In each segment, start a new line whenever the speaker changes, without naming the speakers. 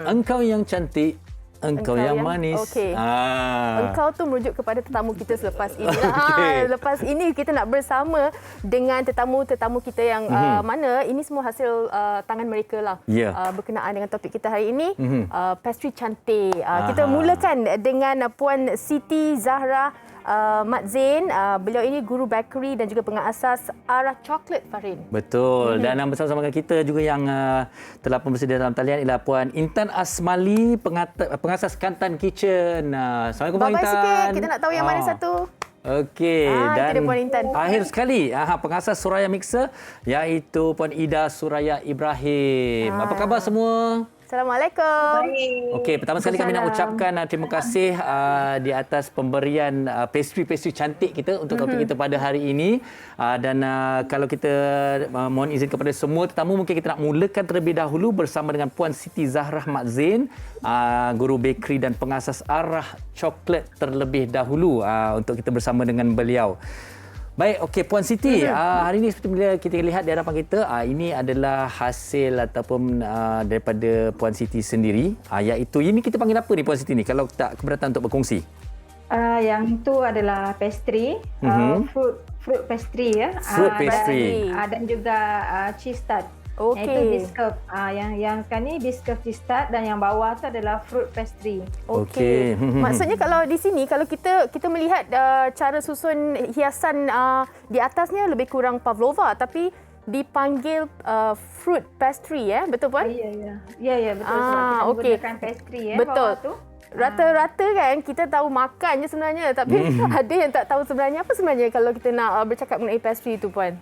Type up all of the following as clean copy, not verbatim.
Engkau yang cantik, engkau yang manis.
Okey. Engkau tu merujuk kepada tetamu kita selepas ini. Lepas ini kita nak bersama dengan tetamu-tetamu kita yang mana ini semua hasil tangan mereka lah. Berkenaan dengan topik kita hari ini, pastry cantik. Kita mulakan dengan Puan Siti Zahra Mat Zain. Beliau ini guru bakery dan juga pengasas Arah Chocolate, Farin.
Betul. Dan bersama-sama dengan kita juga yang telah pun bersedia dalam talian ialah Puan Intan Asmali, pengasas Kantan Kitchen. Assalamualaikum Puan Intan.
Sikit, kita nak tahu yang mana satu.
Okey, dan
Puan Intan.
akhir sekali pengasas Suraya Mixer iaitu Puan Ida Suraya Ibrahim. Apa khabar semua?
Assalamualaikum.
Okey, pertama sekali kami nak ucapkan terima kasih di atas pemberian pastry-pastry cantik kita untuk topik kita pada hari ini. Dan kalau kita mohon izin kepada semua tetamu, mungkin kita nak mulakan terlebih dahulu bersama dengan Puan Siti Zahra Mat Zain, guru bakery dan pengasas Arah Chocolate terlebih dahulu untuk kita bersama dengan beliau. Baik, okey Puan Siti, hari ini seperti bila kita lihat di hadapan kita, ini adalah hasil ataupun daripada Puan Siti sendiri, iaitu ini kita panggil apa ni Puan Siti ni kalau tak keberatan untuk berkongsi?
Yang itu adalah pastry, fruit pastry ya.
Fruit pastry.
Dan juga cheese tart.
Okey.
Itu biscuit. Yang sekarang ni biscuit cheese tart dan yang bawah tu adalah fruit pastry.
Okey.
Maksudnya kalau di sini kalau kita melihat cara susun hiasan di atasnya lebih kurang pavlova tapi dipanggil fruit pastry betul Puan?
Ya betul. Sebab kita menggunakan pastry
betul.
Bawah tu.
Rata-rata kan kita tahu makan je sebenarnya tapi ada yang tak tahu sebenarnya apa sebenarnya kalau kita nak bercakap mengenai pastry tu Puan.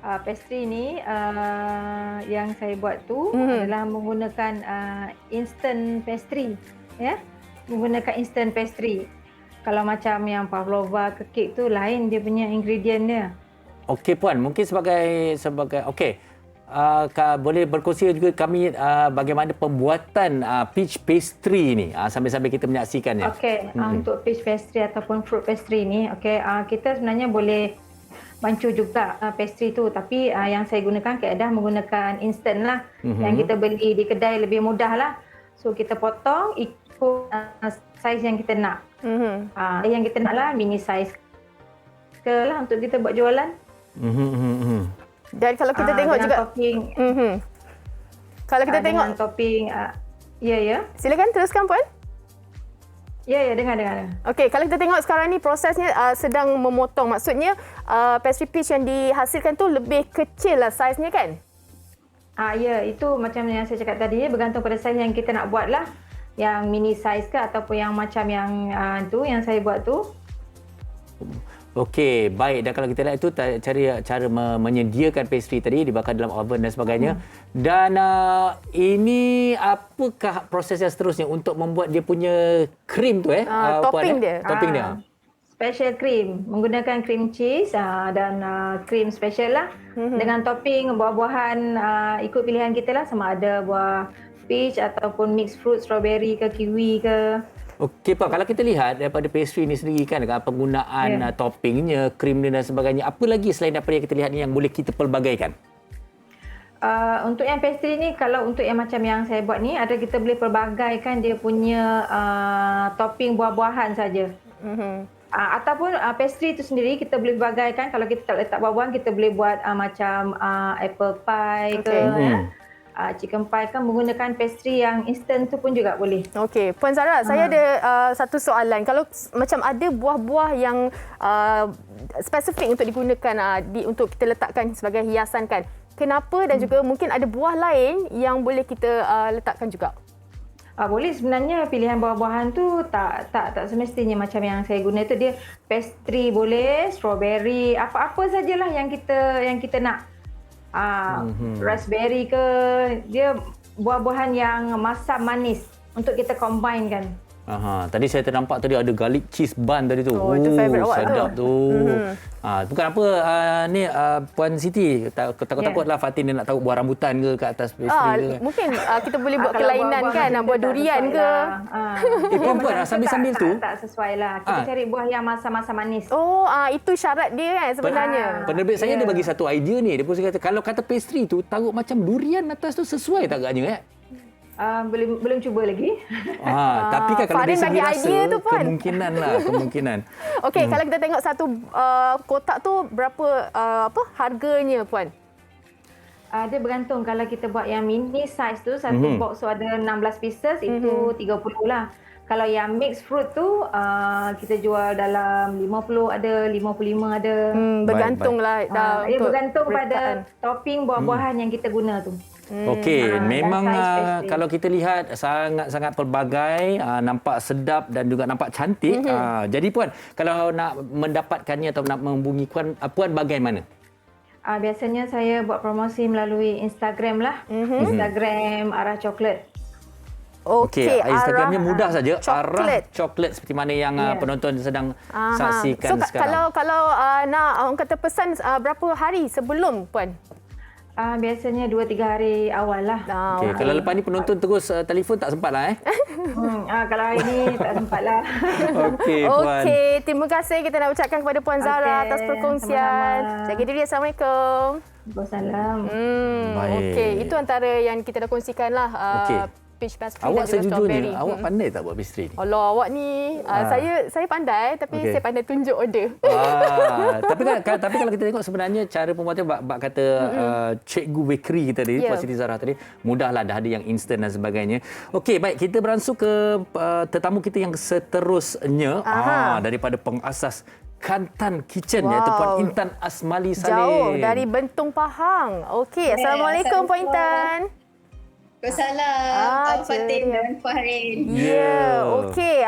Pastry ni yang saya buat tu adalah menggunakan instant pastry, ya, menggunakan instant pastry. Kalau macam yang pavlova ke kek tu lain dia punya ingredient dia.
Okey Puan, mungkin sebagai okey. Boleh berkongsi juga kami bagaimana pembuatan peach pastry ni sambil-sambil kita menyaksikannya.
Okey, untuk peach pastry ataupun fruit pastry ni, okey, kita sebenarnya boleh bancuh juga pastry tu, tapi yang saya gunakan keadaan menggunakan instant lah. Yang kita beli di kedai lebih mudah lah. So kita potong ikut saiz yang kita nak. Yang kita nak lah mini size ke lah untuk kita buat jualan.
Dan kalau kita tengok juga
topping,
kalau kita tengok
topping,
silakan teruskan Puan.
Ya, dengar.
Okey, kalau kita tengok sekarang ni prosesnya sedang memotong. Maksudnya pastry peach yang dihasilkan tu lebih kecil lah saiznya kan?
Ya, itu macam yang saya cakap tadi, bergantung pada saiz yang kita nak buat lah. Yang mini size ke ataupun yang macam yang tu yang saya buat tu.
Okey, baik. Dan kalau kita lihat itu cara menyediakan pastry tadi dibakar dalam oven dan sebagainya. Dan ini apakah proses yang seterusnya untuk membuat dia punya krim tu
topping dia.
Topping dia.
Special cream, menggunakan cream cheese dan cream special lah. Dengan topping buah-buahan ikut pilihan kita lah, sama ada buah peach ataupun mixed fruit, strawberry ke kiwi ke.
Okey Pak, kalau kita lihat daripada pastry ni sendiri kan penggunaan toppingnya, krim dia dan sebagainya, apa lagi selain daripada yang kita lihat ni yang boleh kita pelbagaikan?
Untuk yang pastry ni, kalau untuk yang macam yang saya buat ni, ada kita boleh pelbagaikan dia punya topping buah-buahan saja. Ataupun pastry itu sendiri kita boleh pelbagaikan, kalau kita tak letak buah-buahan, kita boleh buat macam apple pie ke, chicken pie kan, menggunakan pastry yang instant tu pun juga boleh.
Okey, Puan Zahra, saya ada satu soalan. Kalau macam ada buah-buah yang spesifik untuk digunakan untuk kita letakkan sebagai hiasan kan, kenapa dan juga mungkin ada buah lain yang boleh kita letakkan juga?
Boleh, sebenarnya pilihan buah-buahan tu tak semestinya macam yang saya guna tu. Dia pastry boleh, strawberry, apa-apa sajalah yang kita nak. Raspberry ke, dia buah-buahan yang masam manis untuk kita combine kan.
Tadi saya ternampak tadi ada garlic cheese bun tadi tu.
Itu favourite awak
sedap tu. Bukan apa ni Puan Siti, takut-takutlah Fatin dia nak taruh buah rambutan ke kat atas pastry ke.
Mungkin kita boleh buat kelainan kan, buah durian ke.
Puan sambil-sambil tu
tak sesuai lah. Kita cari buah yang masam-masam manis.
Itu syarat dia kan sebenarnya.
Penerbit saya dia bagi satu idea ni. Dia pun kata kalau kata pastry tu taruh macam durian atas tu sesuai tak agaknya
Belum cuba lagi.
Tapi kan kalau
Farin
dari segi
bagi
rasa,
idea tu, Puan.
kemungkinan.
Okey, kalau kita tengok satu kotak tu berapa harganya, Puan?
Dia bergantung. Kalau kita buat yang mini size tu, satu box tu ada 16 pieces, itu 30 lah. Kalau yang mixed fruit tu, kita jual dalam 50 ada, 55 ada.
Bergantunglah.
Ia bergantung pada topping buah-buahan yang kita guna tu.
Okey, memang kalau kita lihat sangat-sangat pelbagai, nampak sedap dan juga nampak cantik. Jadi Puan, kalau nak mendapatkannya atau nak menghubungi Puan bagaimana?
Biasanya saya buat promosi melalui Instagram lah. Instagram Arah Coklat.
Okey,
Instagramnya mudah saja.
Coklat.
Arah Coklat seperti mana yang penonton sedang saksikan sekarang.
Kalau nak orang kata pesan berapa hari sebelum, Puan?
Biasanya 2-3 hari awal lah.
Okey, kalau lepas ni penonton terus telefon tak sempat lah
Kalau hari ni tak sempat lah.
Okey, Puan.
Okey, terima kasih kita nak ucapkan kepada Puan Zahra atas perkongsian.
Sama-sama.
Jaga diri. Assalamualaikum.
Wassalam.
Baik.
Okey, itu antara yang kita dah kongsikan lah.
Okey.
Peach pastry
Awak
dan juga strawberry.
sejujurnya, awak pandai tak buat pastry ni?
Allah, awak ni saya pandai tapi saya pandai tunjuk order.
Tapi kalau kita tengok sebenarnya cara pembuatan bak kata cikgu bakery kita tadi, Puan Siti Zahra tadi, mudahlah, dah ada yang instan dan sebagainya. Okey, baik, kita beransur ke tetamu kita yang seterusnya daripada pengasas Kantan Kitchen iaitu Puan Intan Asmali Saleh.
Jauh dari Bentong Pahang. Okey, Assalamualaikum Puan Intan.
Waalaikumsalam, Fatin dan Farin.
Okey.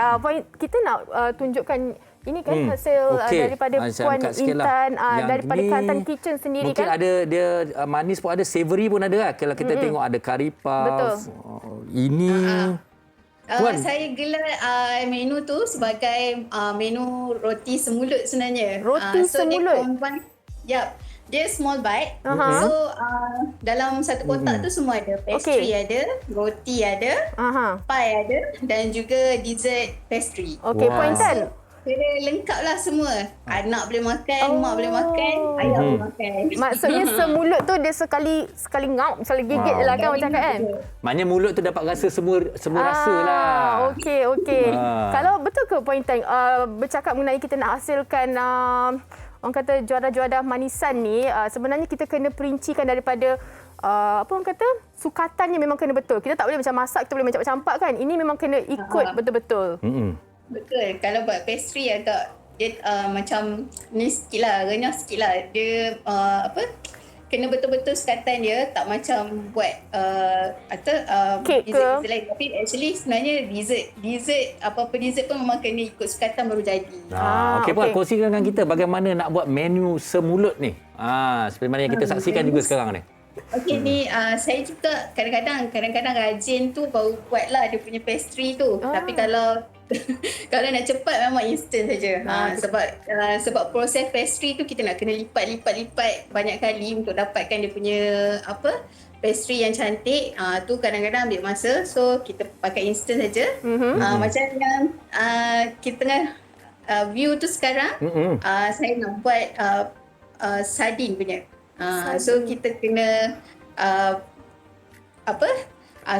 Kita nak tunjukkan ini kan hasil daripada Puan Intan daripada Kantan Kitchen sendiri.
Mungkin
kan.
Ada dia manis pun ada, savory pun ada. Kalau kita tengok ada curry puff. Ini
saya gelar menu tu sebagai menu roti semulut sebenarnya.
Roti semulut.
Dia small bite. So dalam satu kotak tu semua ada. Pastry ada, roti ada, pie ada dan juga dessert pastry.
Okey, Puan Intan.
Kira lengkap lah semua. Anak boleh makan, mak boleh makan, ayah boleh makan.
Maksudnya semulut tu dia sekali ngaup, sekali gigit je lah kan, macam kan?
maknanya mulut tu dapat rasa semua rasa lah.
Okey. Kalau betul ke Puan Intan bercakap mengenai kita nak hasilkan orang kata juadah-juadah manisan ni, sebenarnya kita kena perincikan daripada apa orang kata, sukatannya memang kena betul. Kita tak boleh macam masak, kita boleh macam campak kan. Ini memang kena ikut betul-betul.
Betul. Kalau buat pastry agak dia macam ni sikit lah, renyah sikit lah. Dia kena betul-betul sukatan dia, tak macam buat
kek
dessert lain. Tapi actually sebenarnya dessert apa-apa dessert pun memang kena ikut sukatan baru jadi.
Okey, Puan, kongsikan dengan kita bagaimana nak buat menu semulut ni. Seperti mana yang kita saksikan juga sekarang ni.
Okey, ni saya juga kadang-kadang rajin tu baru buatlah dia punya pastry tu. Tapi kalau nak cepat memang instant saja. Sebab proses pastry tu kita nak kena lipat banyak kali untuk dapatkan dia punya pastry yang cantik. Tu kadang-kadang ambil masa. So kita pakai instant saja. Macam yang kita tengah view tu sekarang, saya nak buat sardin punya. So kita kena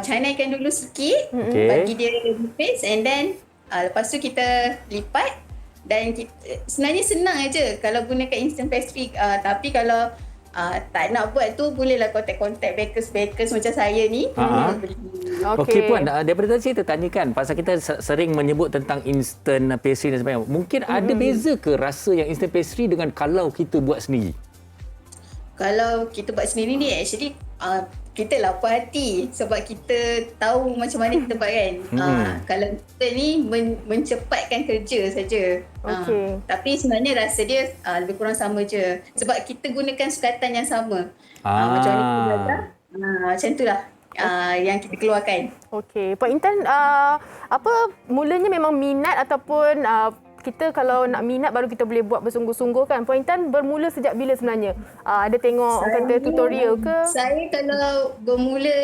China-kan dulu sikit, bagi dia nipis, and then lepas tu kita lipat. Dan sebenarnya senang aja kalau gunakan instant pastry. Tapi kalau tak nak buat tu, bolehlah kontak bakers macam saya ni.
Okey, Puan, daripada tadi saya tertanyakan pasal kita sering menyebut tentang instant pastry dan sebagainya. Mungkin ada beza ke rasa yang instant pastry dengan kalau kita buat sendiri?
Kalau kita buat sendiri ni actually kita lah puas hati sebab kita tahu macam mana kita buat kan. Kalau kita ni mencepatkan kerja saja. Tapi sebenarnya rasa dia lebih kurang sama je sebab kita gunakan sukatan yang sama. Macam mana kita belajar, macam itulah yang kita keluarkan.
Okey, Puan Intan, mulanya memang minat ataupun kita kalau nak minat baru kita boleh buat bersungguh-sungguh kan? Puan Intan bermula sejak bila sebenarnya? Ada tengok kata tutorial ke?
Saya kalau bermula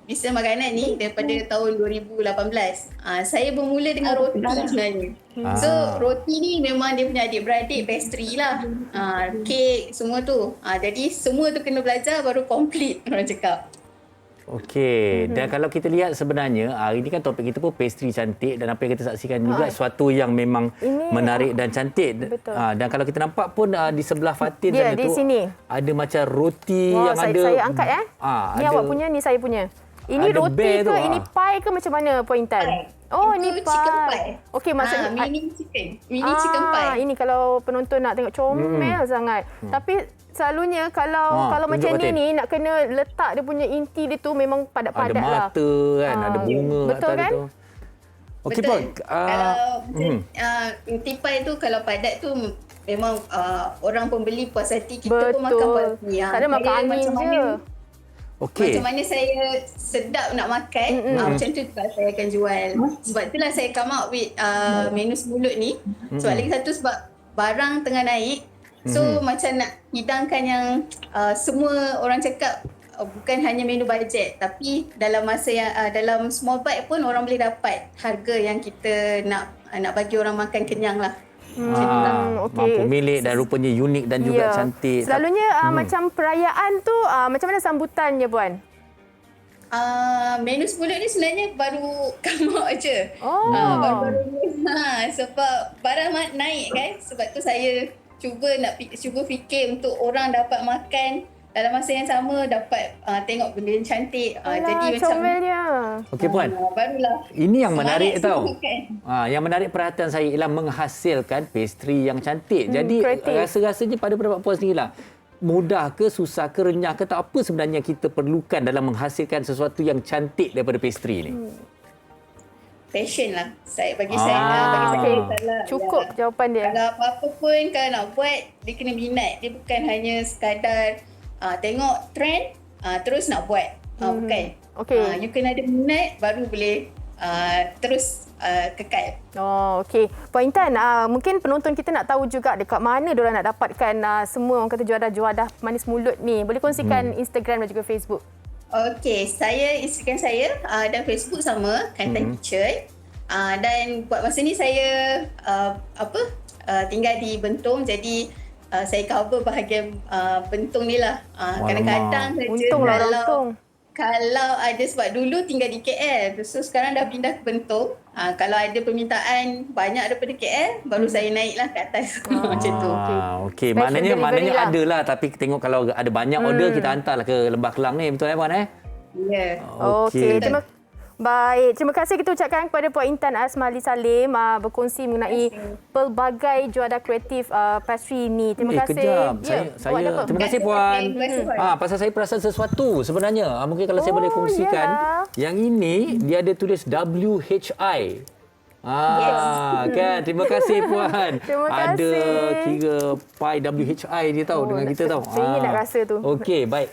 bisnes makanan ni daripada tahun 2018. Saya bermula dengan roti sebenarnya. So roti ni memang dia punya adik-beradik pastry lah. Kek semua tu. Jadi semua tu kena belajar baru complete orang cakap.
Okey, dan kalau kita lihat sebenarnya hari ini kan topik kita pun pastry cantik dan apa yang kita saksikan juga sesuatu yang memang menarik dan cantik.
Betul.
Dan kalau kita nampak pun di sebelah Fatin
Dia
sana
di
tu
sini.
ada macam roti
Wah,
yang ada.
saya angkat ni
ada,
awak punya, ni saya punya. Ini
ada
roti
bear
ke
tu,
ini pie ke macam mana Puan Intan?
Pie.
Oh,
Itu
ni
chicken
pie.
pie.
Okey, maksudnya
Mini chicken pie.
Ini kalau penonton nak tengok comel sangat. Tapi selalunya kalau macam
tunjuk
ni nak kena letak dia punya inti dia tu memang padat-padat
ada
lah.
mata kan, ada bunga
Betul
atas
kan?
dia tu. Okey,
Betul.
Puan.
Kalau inti pie tu kalau padat tu memang orang pembeli puas hati, kita pun makan puas hati.
Tak ada makan angin je.
Okey.
Macam mana saya sedap nak makan, macam tu juga saya akan jual. Sebab itulah saya come up with menu semulut ni. Sebab lagi satu sebab barang tengah naik. So macam nak hidangkan yang semua orang cakap bukan hanya menu bajet, tapi dalam masa yang dalam small bite pun orang boleh dapat harga yang kita nak bagi orang makan kenyang lah.
Mampu milik dan rupanya unik dan juga cantik.
Selalunya macam perayaan tu macam mana sambutannya Puan?
Menu semulut ni sebenarnya baru come out je. Baru-baru ni. Sebab barang naik kan. Sebab tu saya cuba fikir untuk orang dapat makan dalam masa yang sama, dapat tengok benda yang cantik. Jadi macam
comelnya.
Okey Puan.
Barulah.
Ini yang menarik
semangat
tau.
makan.
Yang menarik perhatian saya ialah menghasilkan pastry yang cantik. Jadi rasa-rasanya pada pendapat Puan sendirilah, mudah ke, susah ke, renyah ke, tak apa sebenarnya kita perlukan dalam menghasilkan sesuatu yang cantik daripada pastry ni?
Passion lah. Bagi saya salah.
Cukup jawapan dia.
Kalau apa-apa pun kalau nak buat, dia kena minat. Dia bukan hanya sekadar tengok trend terus nak buat. Bukan.
Okey.
You kena ada minat baru boleh terus kekal.
Okey. Puan Intan, mungkin penonton kita nak tahu juga dekat mana diorang nak dapatkan semua orang kata juadah manis mulut ni. Boleh kongsikan Instagram dan juga Facebook.
Okey, Instagram saya dan Facebook sama, Kantan Kitchen. Dan buat masa ni saya tinggal di Bentong, jadi saya cover bahagian Bentong ni lah. Kadang-kadang saja kalau ada, sebab dulu tinggal di KL, so sekarang dah pindah ke Bentong. Kalau ada permintaan banyak daripada KL, baru saya naiklah ke atas. Macam tu.
Okey, maknanya ada lah, tapi tengok kalau ada banyak order kita hantarlah ke Lembah Kelang ni, betul Puan
Ya.
Yeah. Okey. Terima kasih kita ucapkan kepada Puan Intan Azmali Salim berkongsi mengenai pelbagai juadah kreatif pastry ni. Terima kasih.
Kejap. Saya terima kasih Puan. Pasal saya perasan sesuatu sebenarnya. Mungkin kalau saya boleh kongsikan. Yang ini dia ada tulis WHI. Kan. Terima kasih Puan.
Terima kasih.
Ada kira pie WHI dia tahu dengan kita tahu.
Saya ingin nak rasa tu.
Okey, baik.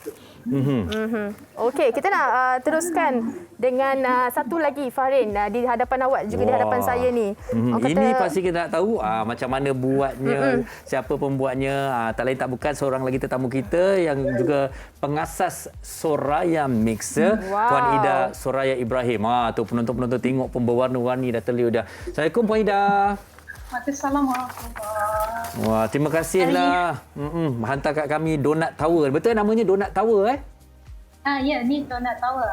Okey, kita nak teruskan dengan satu lagi Farin di hadapan awak juga di hadapan saya ni.
Ini pasti kita nak tahu macam mana buatnya, siapa pembuatnya. Tak lain tak bukan seorang lagi tetamu kita yang juga pengasas Soraya Mixer, Puan Ida Soraya Ibrahim. Tu penonton-penonton tengok pun berwarna-warni dah terlihat dah. Assalamualaikum Puan Ida.
Assalamualaikum.
Wah, terima kasihlah. Hantar kat kami Donut Tower. Betul namanya Donut Tower
Ya, ni Donut Tower.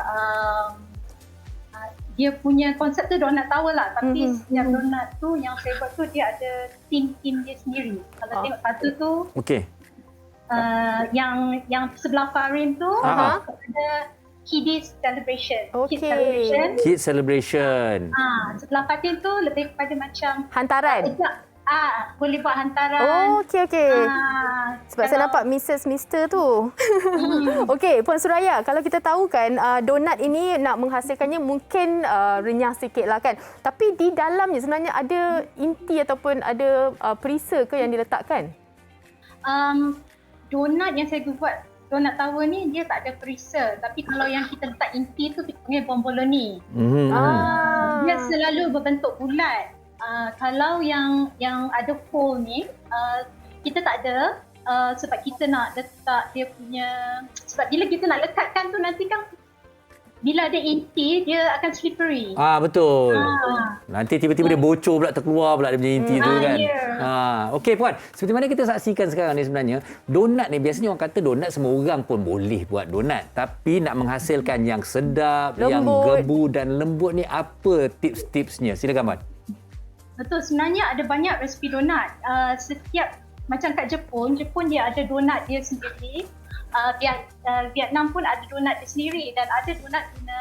Dia punya konsep tu Donut Tower lah, tapi setiap donut tu yang saya buat tu dia ada theme dia sendiri. Kalau tengok satu tu,
okey.
yang sebelah Farin tu ada Kids Celebration.
Kids Celebration.
Sebelah Fatin tu lebih kepada macam
hantaran.
Boleh buat hantaran.
Okey. Sebab saya nampak Mrs. Mr. tu. Okey, Puan Soraya, kalau kita tahu kan donat ini nak menghasilkannya mungkin renyah sikit lah kan. Tapi di dalamnya sebenarnya ada inti ataupun ada perisa ke yang diletakkan?
Donat yang saya buat, donat tower ni dia tak ada perisa. Tapi kalau yang kita letak inti tu kita panggil bomboloni. Dia selalu berbentuk bulat. Kalau yang ada hole ni, kita tak ada sebab kita nak letak dia punya, sebab bila kita nak lekatkan tu nanti kan
bila ada inti, dia akan slippery.
Betul. Nanti tiba-tiba dia bocor pula, terkeluar pula dia punya inti tu kan. Okey puan, seperti mana kita saksikan sekarang ni sebenarnya, donat ni biasanya orang kata donat semua orang pun boleh buat donat. Tapi nak menghasilkan yang sedap, yang gebu dan lembut ni, apa tips-tipsnya? Silakan puan.
Betul, sebenarnya ada banyak resipi donat. Setiap, macam kat Jepun dia ada donat dia sendiri. Vietnam pun ada donat dia sendiri, dan ada donat guna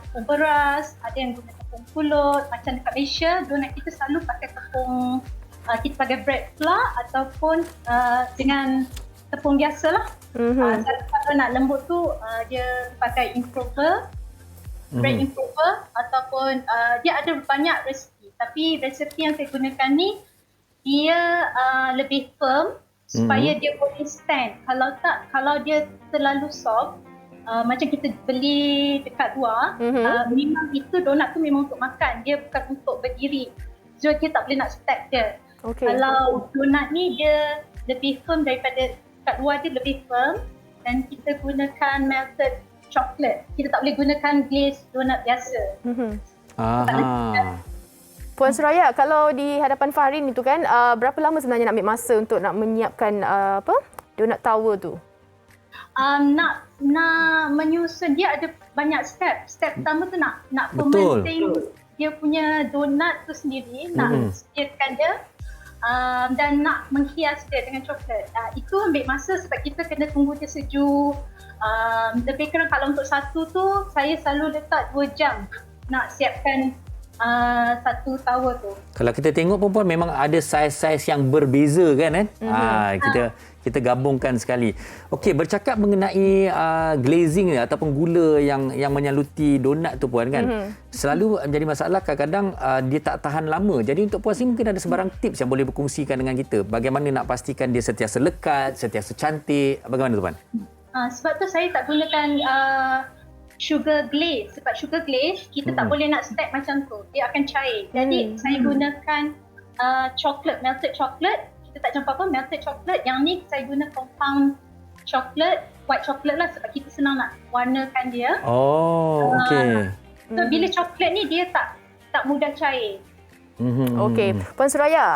tepung beras, ada yang guna tepung pulut. Macam dekat Malaysia, donat kita selalu pakai tepung, kita pakai bread flour ataupun dengan tepung biasa lah. Kalau nak lembut tu, dia pakai improver, bread improver, ataupun dia ada banyak resipi. Tapi resipi yang saya gunakan ni, dia lebih firm supaya dia boleh stand. Kalau dia terlalu soft, macam kita beli dekat luar, memang itu donat tu memang untuk makan, dia bukan untuk berdiri. So kita tak boleh nak stack dia. Kalau donat ni dia lebih firm daripada kat luar, dia lebih firm, dan kita gunakan melted chocolate. Kita tak boleh gunakan glaze donat biasa.
Puan Suraya, kalau di hadapan Fahrin itu kan, berapa lama sebenarnya nak ambil masa untuk nak menyiapkan donat tower tu?
Nak menyusun, dia ada banyak step. Step pertama tu nak fermenting dia punya donat tu sendiri, nak sediakan dia, dan nak menghias dia dengan coklat. Itu ambil masa sebab kita kena tunggu dia sejuk. Lebih kurang kalau untuk satu tu, saya selalu letak 2 jam nak siapkan satu tower tu.
Kalau kita tengok perempuan memang ada saiz-saiz yang berbeza kan? Kita gabungkan sekali. Okey, bercakap mengenai glazing ni ataupun gula yang menyaluti donat tu puan kan. Selalu menjadi masalah kadang-kadang dia tak tahan lama. Jadi untuk puan sini mungkin ada sebarang tips yang boleh berkongsikan dengan kita. Bagaimana nak pastikan dia sentiasa lekat, sentiasa cantik. Bagaimana tu puan?
Sebab tu saya tak gunakan sugar glaze. Sebab sugar glaze kita tak boleh nak stack macam tu, dia akan cair. Jadi saya gunakan chocolate, melted chocolate. Kita tak campur apa, melted chocolate. Yang ni saya guna compound chocolate, white chocolate lah, sebab kita senang nak warnakan dia.
Okey.
So bila coklat ni dia tak mudah cair.
Okey, Puan Suraya,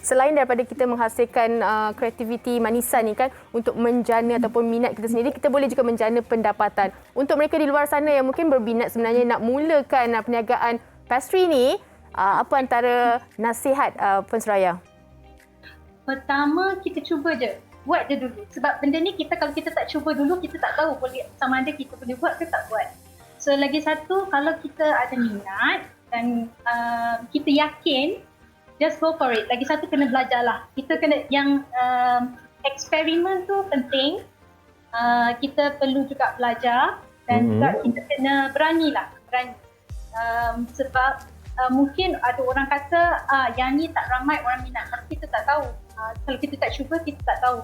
selain daripada kita menghasilkan kreativiti manisan ni kan untuk menjana ataupun minat kita sendiri, kita boleh juga menjana pendapatan. Untuk mereka di luar sana yang mungkin berminat sebenarnya nak mulakan perniagaan pastry ni, apa antara nasihat Puan Suraya?
Pertama, kita cuba je. Buat je dulu. Sebab benda ni kalau kita tak cuba dulu, kita tak tahu sama ada kita boleh buat ke tak buat. So lagi satu, kalau kita ada minat dan kita yakin, just go for it. Lagi satu, kena belajar lah. Kita kena, yang eksperimen tu penting. Kita perlu juga belajar dan juga kita kena berani. Sebab mungkin ada orang kata yang ni tak ramai orang minat, tapi kita tak tahu. Kalau kita tak cuba, kita tak tahu.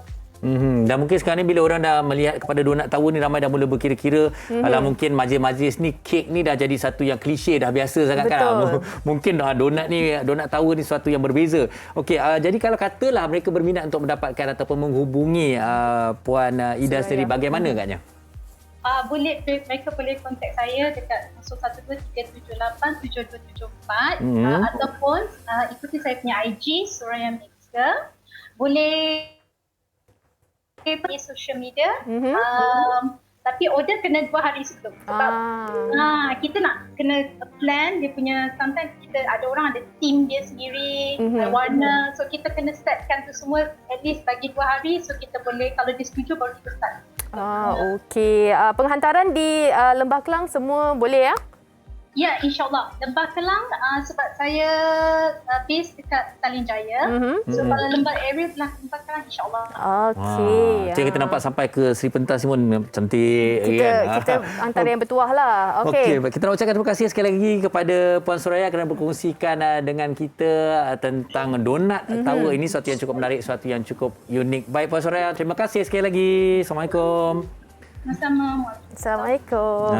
Dan mungkin sekarang ni bila orang dah melihat kepada donat tower ni, ramai dah mula berkira-kira alah mungkin majlis-majlis ni kek ni dah jadi satu yang klise, dah biasa sangat kan. Mungkin donat tower ni sesuatu yang berbeza. Okey, jadi kalau katalah mereka berminat untuk mendapatkan ataupun menghubungi Puan Ida sendiri, bagaimana agaknya?
Mereka boleh kontak saya dekat 0123787274 ataupun ikuti saya punya IG Suraya Mixer. Boleh di social media, tapi order kena 2 hari sebelum. Sebab kita nak kena plan dia punya. Sometimes kita ada orang ada team dia sendiri, warna, so kita kena setkan tu semua at least bagi 2 hari, so kita boleh, kalau dia setuju baru kita start.
Okey. Penghantaran di Lembah Kelang semua boleh ya?
Ya, insyaAllah. Lembah Kelang, sebab saya base dekat Stalin Jaya. So kalau Lembah area belah Lembah Kelang, insyaAllah.
Okey.
Kita nampak sampai ke Sri Pentas pun cantik.
Kita antara yang bertuah lah.
Okey, kita nak ucapkan terima kasih sekali lagi kepada Puan Suraya kerana berkongsikan dengan kita tentang donat tower ini. Sesuatu yang cukup menarik, sesuatu yang cukup unik. Baik Puan Suraya, terima kasih sekali lagi. Assalamualaikum.
Sama-sama.
Assalamualaikum.